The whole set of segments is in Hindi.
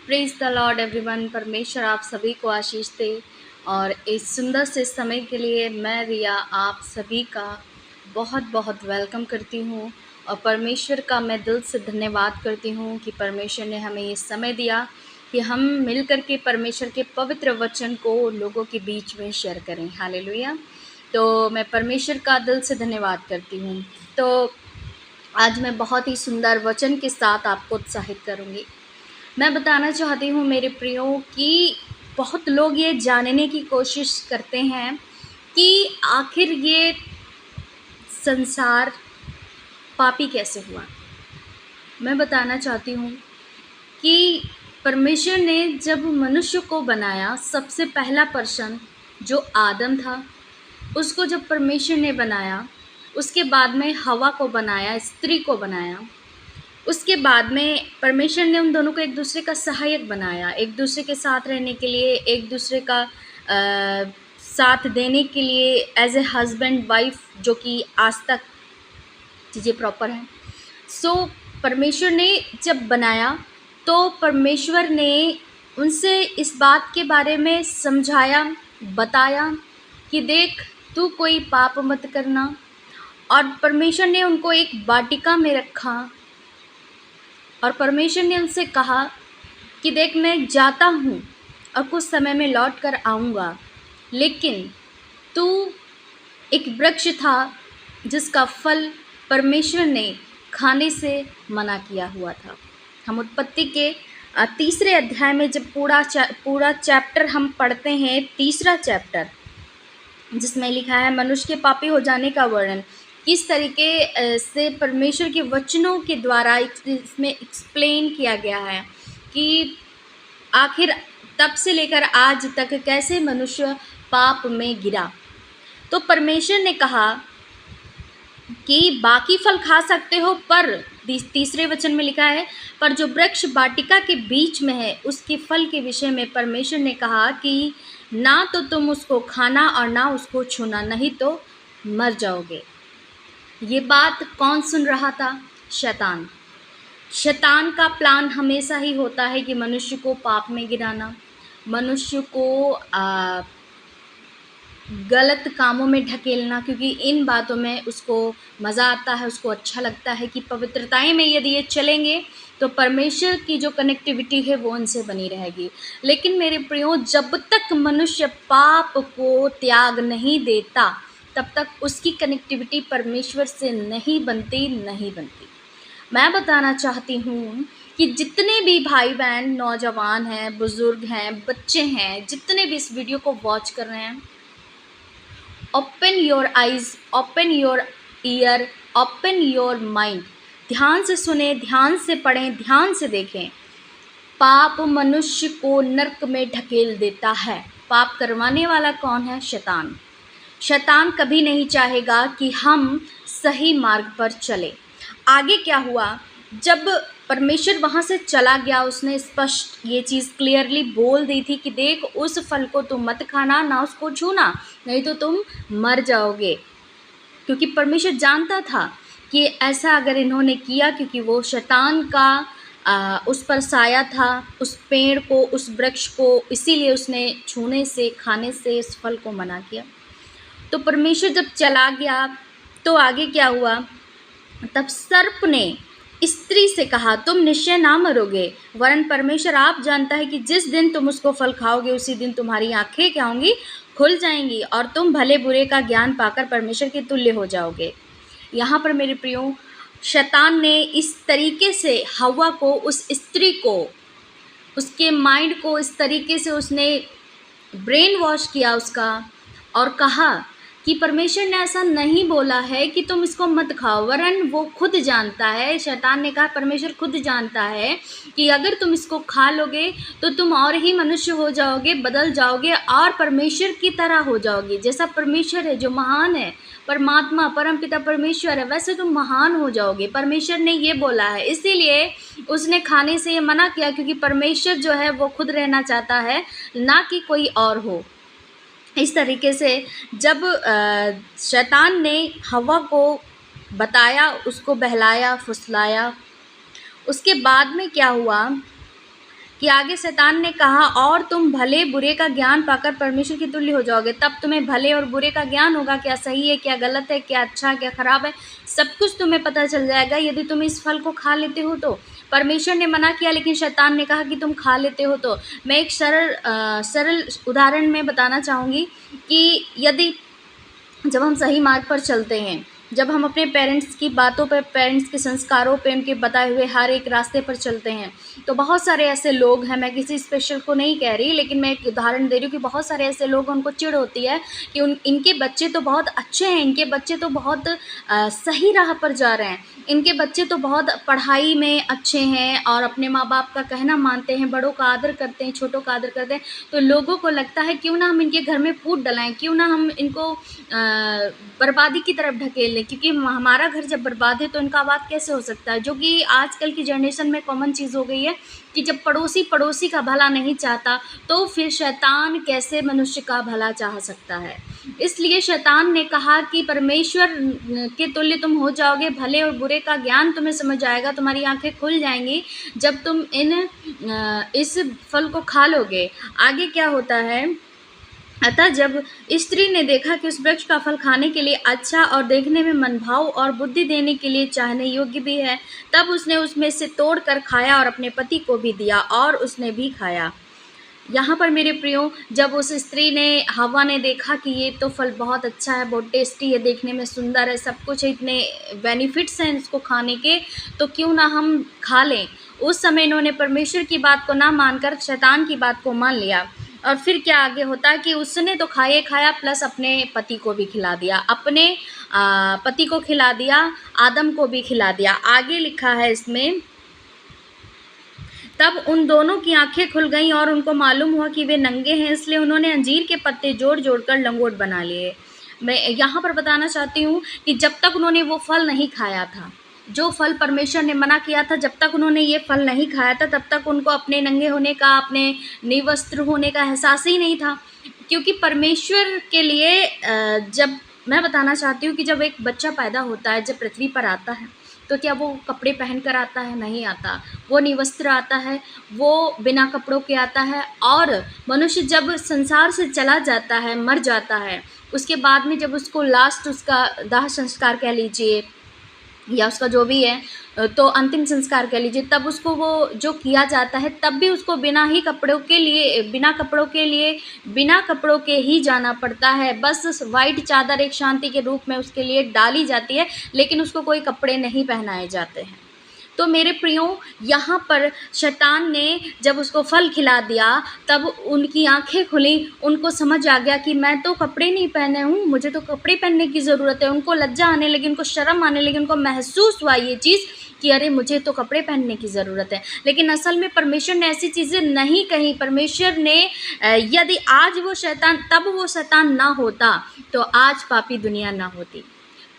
Praise the Lord everyone. परमेश्वर आप सभी को आशीष दे। और इस सुंदर से समय के लिए मैं रिया आप सभी का बहुत बहुत वेलकम करती हूँ और परमेश्वर का मैं दिल से धन्यवाद करती हूँ कि परमेश्वर ने हमें ये समय दिया कि हम मिलकर के परमेश्वर के पवित्र वचन को लोगों के बीच में शेयर करें। हालेलुया। तो मैं परमेश्वर का दिल से धन्यवाद करती हूँ। तो आज मैं बहुत ही सुंदर वचन के साथ आपको उत्साहित करूँगी। मैं बताना चाहती हूँ मेरे प्रियो कि बहुत लोग ये जानने की कोशिश करते हैं कि आखिर ये संसार पापी कैसे हुआ। मैं बताना चाहती हूँ कि परमेश्वर ने जब मनुष्य को बनाया, सबसे पहला पर्सन जो आदम था उसको जब परमेश्वर ने बनाया, उसके बाद में हवा को बनाया, स्त्री को बनाया, उसके बाद में परमेश्वर ने उन दोनों को एक दूसरे का सहायक बनाया, एक दूसरे के साथ रहने के लिए, एक दूसरे का साथ देने के लिए एज ए हस्बैंड वाइफ, जो कि आज तक चीज़ें प्रॉपर हैं। सो परमेश्वर ने जब बनाया तो परमेश्वर ने उनसे इस बात के बारे में समझाया, बताया कि देख तू कोई पाप मत करना। और परमेश्वर ने उनको एक वाटिका में रखा और परमेश्वर ने उनसे कहा कि देख मैं जाता हूँ और कुछ समय में लौट कर आऊँगा, लेकिन तू एक वृक्ष था जिसका फल परमेश्वर ने खाने से मना किया हुआ था। हम उत्पत्ति के तीसरे अध्याय में जब पूरा चैप्टर हम पढ़ते हैं, तीसरा चैप्टर जिसमें लिखा है मनुष्य के पापी हो जाने का वर्णन, किस तरीके से परमेश्वर के वचनों के द्वारा इसमें एक्सप्लेन किया गया है कि आखिर तब से लेकर आज तक कैसे मनुष्य पाप में गिरा। तो परमेश्वर ने कहा कि बाकी फल खा सकते हो, पर तीसरे वचन में लिखा है पर जो वृक्ष वाटिका के बीच में है उसके फल के विषय में परमेश्वर ने कहा कि ना तो तुम उसको खाना और ना उसको छूना, नहीं तो मर जाओगे। ये बात कौन सुन रहा था? शैतान। शैतान का प्लान हमेशा ही होता है कि मनुष्य को पाप में गिराना, मनुष्य को गलत कामों में ढकेलना, क्योंकि इन बातों में उसको मज़ा आता है, उसको अच्छा लगता है कि पवित्रताएं में यदि ये चलेंगे तो परमेश्वर की जो कनेक्टिविटी है वो उनसे बनी रहेगी। लेकिन मेरे प्रियो, जब तक मनुष्य पाप को त्याग नहीं देता तब तक उसकी कनेक्टिविटी परमेश्वर से नहीं बनती। मैं बताना चाहती हूँ कि जितने भी भाई बहन, नौजवान हैं, बुज़ुर्ग हैं, बच्चे हैं, जितने भी इस वीडियो को वॉच कर रहे हैं, open your eyes, open your year, open your mind. ध्यान से सुने, ध्यान से पढ़ें, ध्यान से देखें। पाप मनुष्य को नरक में ढकेल देता है। पाप करवाने वाला कौन है? शैतान। शैतान कभी नहीं चाहेगा कि हम सही मार्ग पर चले। आगे क्या हुआ, जब परमेश्वर वहाँ से चला गया, उसने स्पष्ट ये चीज़ क्लियरली बोल दी थी कि देख उस फल को तुम मत खाना, ना उसको छूना, नहीं तो तुम मर जाओगे। क्योंकि परमेश्वर जानता था कि ऐसा अगर इन्होंने किया, क्योंकि वो शैतान का उस पर साया था, उस पेड़ को, उस वृक्ष को, इसीलिए उसने छूने से, खाने से इस फल को मना किया। तो परमेश्वर जब चला गया तो आगे क्या हुआ, तब सर्प ने स्त्री से कहा तुम निश्चय ना मरोगे, वरन परमेश्वर आप जानता है कि जिस दिन तुम उसको फल खाओगे उसी दिन तुम्हारी आंखें क्या होंगी? खुल जाएंगी और तुम भले बुरे का ज्ञान पाकर परमेश्वर के तुल्य हो जाओगे। यहाँ पर मेरे प्रियो, शैतान ने इस तरीके से हवा को, उस स्त्री को, उसके माइंड को इस तरीके से उसने ब्रेन वॉश किया उसका, और कहा कि परमेश्वर ने ऐसा नहीं बोला है कि तुम इसको मत खाओ, वरन वो खुद जानता है, शैतान ने कहा परमेश्वर खुद जानता है कि अगर तुम इसको खा लोगे तो तुम और ही मनुष्य हो जाओगे, बदल जाओगे और परमेश्वर की तरह हो जाओगे। जैसा परमेश्वर है जो महान है, परमात्मा परमपिता परमेश्वर है, वैसे तुम महान हो जाओगे। परमेश्वर ने ये बोला है, इसीलिए उसने खाने से ये मना किया, क्योंकि परमेश्वर जो है वो खुद रहना चाहता है, ना कि कोई और हो। इस तरीके से जब शैतान ने हवा को बताया, उसको बहलाया फुसलाया, उसके बाद में क्या हुआ कि आगे शैतान ने कहा, और तुम भले बुरे का ज्ञान पाकर परमेश्वर के तुल्य हो जाओगे। तब तुम्हें भले और बुरे का ज्ञान होगा, क्या सही है, क्या गलत है, क्या अच्छा है, क्या खराब है, सब कुछ तुम्हें पता चल जाएगा यदि तुम इस फल को खा लेते हो तो। परमेश्वर ने मना किया, लेकिन शैतान ने कहा कि तुम खा लेते हो तो। मैं एक सरल उदाहरण में बताना चाहूँगी कि यदि जब हम सही मार्ग पर चलते हैं, जब हम अपने पेरेंट्स की बातों पे, पेरेंट्स के संस्कारों पे, उनके बताए हुए हर एक रास्ते पर चलते हैं, तो बहुत सारे ऐसे लोग हैं, मैं किसी स्पेशल को नहीं कह रही, लेकिन मैं एक उदाहरण दे रही हूँ कि बहुत सारे ऐसे लोग, उनको चिढ़ होती है कि इनके बच्चे तो बहुत अच्छे हैं, इनके बच्चे तो बहुत सही राह पर जा रहे हैं, इनके बच्चे तो बहुत पढ़ाई में अच्छे हैं और अपने माँ बाप का कहना मानते हैं, बड़ों का आदर करते हैं, छोटों का आदर करते हैं। तो लोगों को लगता है क्यों ना हम इनके घर में फूट डलाएं, क्यों ना हम इनको बर्बादी की तरफ ढकेल लें, क्योंकि हमारा घर जब बर्बाद है तो इनका आबाद कैसे हो सकता है। जो कि आजकल की जनरेशन में कॉमन चीज़ हो गई है कि जब पड़ोसी का भला नहीं चाहता, तो फिर शैतान कैसे मनुष्य का भला चाह सकता है। इसलिए शैतान ने कहा कि परमेश्वर के तुल्य तुम हो जाओगे, भले और बुरे का ज्ञान तुम्हें समझ आएगा, तुम्हारी आंखें खुल जाएंगी जब तुम इस फल को खा लोगे। आगे क्या होता है, अतः जब स्त्री ने देखा कि उस वृक्ष का फल खाने के लिए अच्छा और देखने में मनभाव और बुद्धि देने के लिए चाहने योग्य भी है, तब उसने उसमें से तोड़कर खाया और अपने पति को भी दिया, और उसने भी खाया। यहाँ पर मेरे प्रियो, जब उस स्त्री ने, हवा ने देखा कि ये तो फल बहुत अच्छा है, बहुत टेस्टी है, देखने में सुंदर है, सब कुछ है, इतने बेनिफिट्स हैं इसको खाने के, तो क्यों ना हम खा लें। उस समय इन्होंने परमेश्वर की बात को ना मानकर शैतान की बात को मान लिया। और फिर क्या आगे होता है कि उसने तो खाया प्लस अपने पति को भी खिला दिया, अपने पति को खिला दिया, आदम को भी खिला दिया। आगे लिखा है इसमें, तब उन दोनों की आंखें खुल गईं और उनको मालूम हुआ कि वे नंगे हैं, इसलिए उन्होंने अंजीर के पत्ते जोड़ जोड़ कर लंगोट बना लिए। मैं यहाँ पर बताना चाहती हूँ कि जब तक उन्होंने वो फल नहीं खाया था, जो फल परमेश्वर ने मना किया था, जब तक उन्होंने ये फल नहीं खाया था, तब तक उनको अपने नंगे होने का, अपने निवस्त्र होने का एहसास ही नहीं था। क्योंकि परमेश्वर के लिए जब मैं बताना चाहती हूँ कि जब एक बच्चा पैदा होता है, जब पृथ्वी पर आता है, तो क्या वो कपड़े पहन कर आता है? नहीं आता। वो निवस्त्र आता है, वो बिना कपड़ों के आता है। और मनुष्य जब संसार से चला जाता है, मर जाता है, उसके बाद में जब उसको लास्ट उसका दाह संस्कार कह लीजिए, या उसका जो भी है, तो अंतिम संस्कार कह लीजिए, तब उसको वो जो किया जाता है, तब भी उसको बिना कपड़ों के ही जाना पड़ता है। बस वाइट चादर एक शांति के रूप में उसके लिए डाली जाती है, लेकिन उसको कोई कपड़े नहीं पहनाए जाते हैं। तो मेरे प्रियो, यहाँ पर शैतान ने जब उसको फल खिला दिया, तब उनकी आंखें खुली, उनको समझ आ गया कि मैं तो कपड़े नहीं पहने हूँ, मुझे तो कपड़े पहनने की ज़रूरत है। उनको लज्जा आने लगी, उनको शर्म आने लगी, उनको महसूस हुआ ये चीज़ कि अरे मुझे तो कपड़े पहनने की ज़रूरत है। लेकिन असल में परमेश्वर ने ऐसी चीज़ें नहीं कही। परमेश्वर ने यदि आज वो शैतान ना होता, तो आज पापी दुनिया ना होती।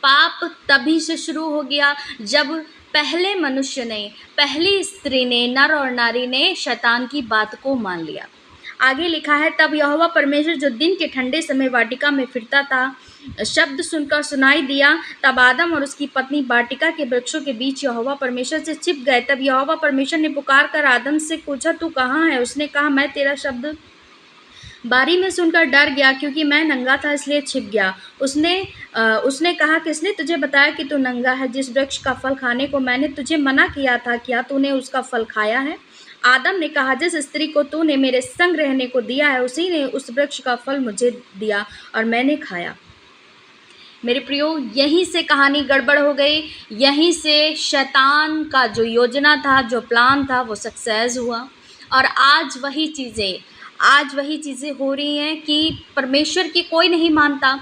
पाप तभी से शुरू हो गया जब पहले मनुष्य ने, पहली स्त्री ने, नर और नारी ने शैतान की बात को मान लिया। आगे लिखा है, तब यहोवा परमेश्वर जो दिन के ठंडे समय वाटिका में फिरता था, शब्द सुनकर सुनाई दिया। तब आदम और उसकी पत्नी वाटिका के वृक्षों के बीच यहोवा परमेश्वर से छिप गए। तब यहोवा परमेश्वर ने पुकार कर आदम से पूछा, तू कहाँ है? उसने कहा, मैं तेरा शब्द बारी में सुनकर डर गया, क्योंकि मैं नंगा था इसलिए छिप गया। उसने कहा, किसने तुझे बताया कि तू नंगा है? जिस वृक्ष का फल खाने को मैंने तुझे मना किया था, क्या तूने उसका फल खाया है? आदम ने कहा, जिस स्त्री को तूने मेरे संग रहने को दिया है, उसी ने उस वृक्ष का फल मुझे दिया और मैंने खाया। मेरे प्रियो, यहीं से कहानी गड़बड़ हो गई। यहीं से शैतान का जो योजना था, जो प्लान था, वो सक्सेस हुआ। और आज वही चीज़ें हो रही हैं कि परमेश्वर की कोई नहीं मानता।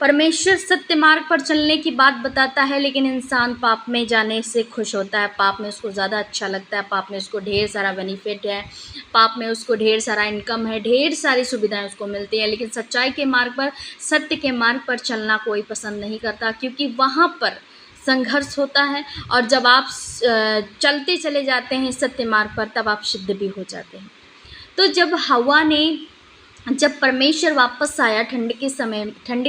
परमेश्वर सत्य मार्ग पर चलने की बात बताता है, लेकिन इंसान पाप में जाने से खुश होता है। पाप में उसको ज़्यादा अच्छा लगता है, पाप में उसको ढेर सारा बेनिफिट है, पाप में उसको ढेर सारा इनकम है, ढेर सारी सुविधाएं उसको मिलती हैं। लेकिन सच्चाई के मार्ग पर, सत्य के मार्ग पर चलना कोई पसंद नहीं करता, क्योंकि वहाँ पर संघर्ष होता है। और जब आप चलते चले जाते हैं सत्य मार्ग पर, तब आप सिद्ध भी हो जाते हैं। तो जब परमेश्वर वापस आया ठंडे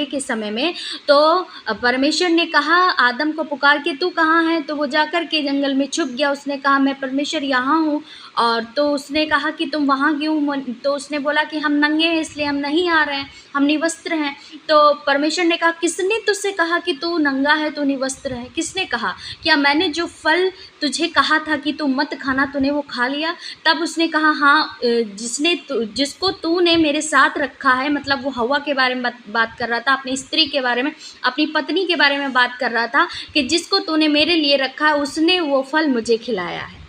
के समय में, तो परमेश्वर ने कहा आदम को पुकार के, तू कहाँ है? तो वो जाकर के जंगल में छुप गया। उसने कहा, मैं परमेश्वर यहाँ हूँ। और तो उसने कहा कि तुम वहाँ क्यों? तो उसने बोला कि हम नंगे हैं इसलिए हम नहीं आ रहे हैं, हम निवस्त्र हैं। तो परमेश्वर ने कहा, किसने तुझसे कहा कि तू नंगा है, तू निवस्त्र है? किसने कहा? क्या मैंने जो फल तुझे कहा था कि तू मत खाना, तूने वो खा लिया? तब उसने कहा, हाँ, जिसको तूने मेरे साथ रखा है, मतलब वो हव्वा के बारे में बात कर रहा था, अपनी स्त्री के बारे में, अपनी पत्नी के बारे में बात कर रहा था कि जिसको तूने मेरे लिए रखा है उसने वो फल मुझे खिलाया है।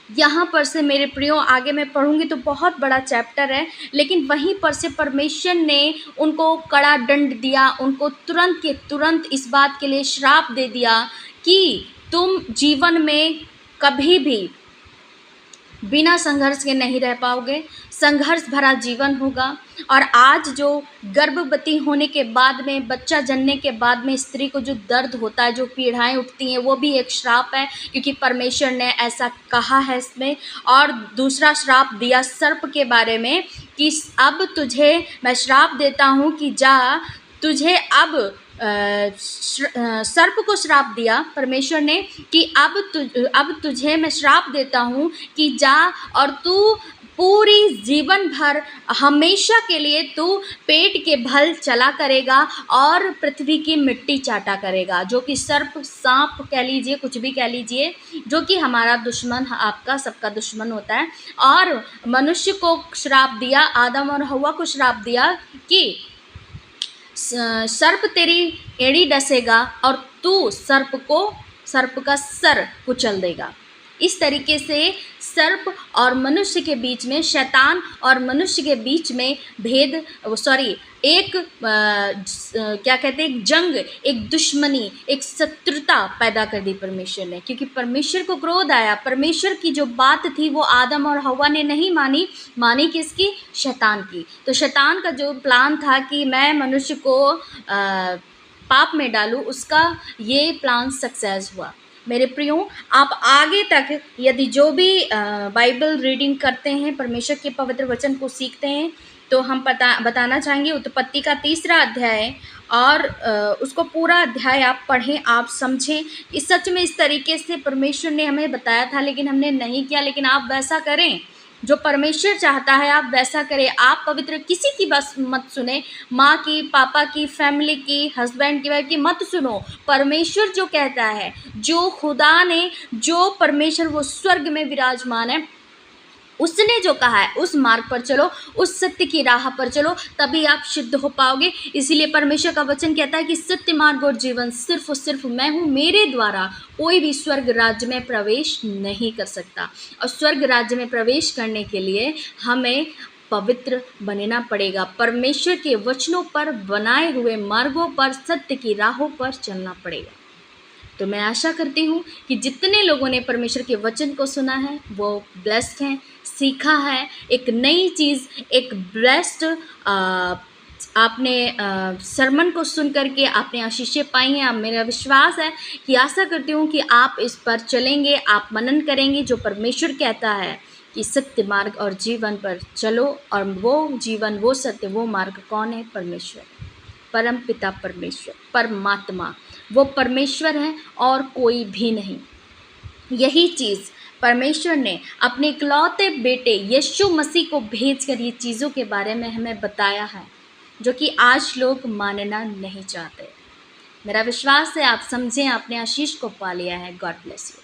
यहाँ पर से मेरे प्रियो, आगे मैं पढ़ूंगी तो बहुत बड़ा चैप्टर है, लेकिन वहीं पर से परमेश्वर ने उनको कड़ा दंड दिया, उनको तुरंत के तुरंत इस बात के लिए श्राप दे दिया कि तुम जीवन में कभी भी बिना संघर्ष के नहीं रह पाओगे, संघर्ष भरा जीवन होगा। और आज जो गर्भवती होने के बाद में, बच्चा जनने के बाद में स्त्री को जो दर्द होता है, जो पीड़ाएं उठती हैं, वो भी एक श्राप है, क्योंकि परमेश्वर ने ऐसा कहा है इसमें। और दूसरा श्राप दिया सर्प के बारे में कि अब तुझे मैं श्राप देता हूँ कि जा, तुझे अब सर्प को श्राप दिया परमेश्वर ने कि अब तुझे मैं श्राप देता हूँ कि जा और तू पूरी जीवन भर हमेशा के लिए तू पेट के भल चला करेगा और पृथ्वी की मिट्टी चाटा करेगा। जो कि सर्प, सांप कह लीजिए, कुछ भी कह लीजिए, जो कि हमारा दुश्मन, आपका सबका दुश्मन होता है। और मनुष्य को श्राप दिया, आदम और हव्वा को श्राप दिया कि सर्प तेरी एड़ी डसेगा और तू सर्प का सर कुचल देगा। इस तरीके से सर्प और मनुष्य के बीच में, शैतान और मनुष्य के बीच में क्या कहते हैं, एक जंग, एक दुश्मनी, एक शत्रुता पैदा कर दी परमेश्वर ने, क्योंकि परमेश्वर को क्रोध आया। परमेश्वर की जो बात थी वो आदम और हव्वा ने नहीं मानी किसकी? शैतान की। तो शैतान का जो प्लान था कि मैं मनुष्य को पाप में डालूं, उसका ये प्लान सक्सेस हुआ। मेरे प्रियो, आप आगे तक यदि जो भी बाइबल रीडिंग करते हैं, परमेश्वर के पवित्र वचन को सीखते हैं, तो हम बताना चाहेंगे उत्पत्ति का 3रा अध्याय, और उसको पूरा अध्याय आप पढ़ें, आप समझें कि सच में इस तरीके से परमेश्वर ने हमें बताया था, लेकिन हमने नहीं किया। लेकिन आप वैसा करें, जो परमेश्वर चाहता है आप वैसा करें। आप पवित्र किसी की बस मत सुने, माँ की, पापा की, फैमिली की, हस्बैंड की, वाइफ की मत सुनो। परमेश्वर जो कहता है, जो खुदा ने, जो परमेश्वर वो स्वर्ग में विराजमान है, उसने जो कहा है उस मार्ग पर चलो, उस सत्य की राह पर चलो, तभी आप शुद्ध हो पाओगे। इसीलिए परमेश्वर का वचन कहता है कि सत्य मार्ग और जीवन सिर्फ और सिर्फ मैं हूँ, मेरे द्वारा कोई भी स्वर्ग राज्य में प्रवेश नहीं कर सकता। और स्वर्ग राज्य में प्रवेश करने के लिए हमें पवित्र बनना पड़ेगा, परमेश्वर के वचनों पर, बनाए हुए मार्गों पर, सत्य की राहों पर चलना पड़ेगा। तो मैं आशा करती हूँ कि जितने लोगों ने परमेश्वर के वचन को सुना है वो ब्लेस्ड हैं, सीखा है एक नई चीज़, एक ब्लेस्ड आपने सरमन को सुन करके आपने आशीषें पाई हैं। अब मेरा विश्वास है कि आशा करती हूँ कि आप इस पर चलेंगे, आप मनन करेंगे। जो परमेश्वर कहता है कि सत्य मार्ग और जीवन पर चलो, और वो जीवन, वो सत्य, वो मार्ग कौन है? परमेश्वर, परम पिता परमेश्वर, परमात्मा, वो परमेश्वर है और कोई भी नहीं। यही चीज़ परमेश्वर ने अपने इकलौते बेटे यीशु मसीह को भेजकर ये चीज़ों के बारे में हमें बताया है, जो कि आज लोग मानना नहीं चाहते। मेरा विश्वास है आप समझें, आपने आशीष को पा लिया है। God bless you.